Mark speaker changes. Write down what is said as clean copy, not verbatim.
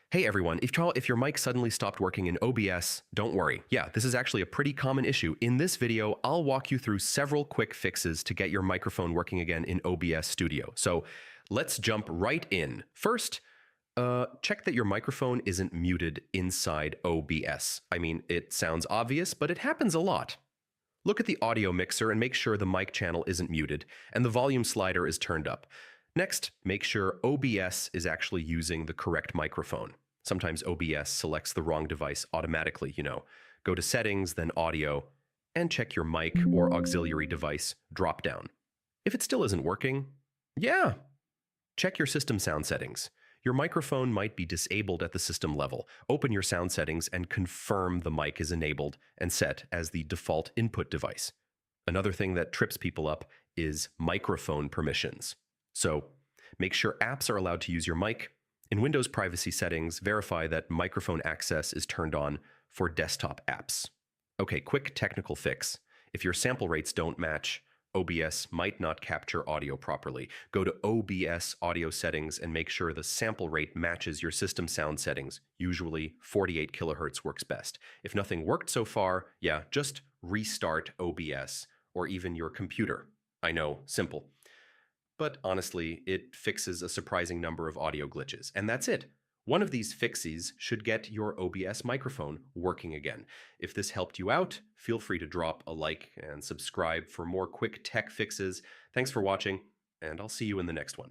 Speaker 1: Hey everyone, if your mic suddenly stopped working in OBS, don't worry. Yeah, this is actually a pretty common issue. In this video, I'll walk you through several quick fixes to get your microphone working again in OBS Studio. So let's jump right in. First, check that your microphone isn't muted inside OBS. I mean, it sounds obvious, but it happens a lot. Look at the audio mixer and make sure the mic channel isn't muted and the volume slider is turned up. Next, make sure OBS is actually using the correct microphone. Sometimes OBS selects the wrong device automatically, Go to Settings, then Audio, and check your mic or auxiliary device drop-down. If it still isn't working, check your system sound settings. Your microphone might be disabled at the system level. Open your sound settings and confirm the mic is enabled and set as the default input device. Another thing that trips people up is microphone permissions. So make sure apps are allowed to use your mic. In Windows privacy settings, verify that microphone access is turned on for desktop apps. Okay, quick technical fix. If your sample rates don't match, OBS might not capture audio properly. Go to OBS audio settings and make sure the sample rate matches your system sound settings. Usually 48 kilohertz works best. If nothing worked so far, just restart OBS or even your computer. I know, simple. But honestly, it fixes a surprising number of audio glitches, and that's it. One of these fixes should get your OBS microphone working again. If this helped you out, feel free to drop a like and subscribe for more quick tech fixes. Thanks for watching, and I'll see you in the next one.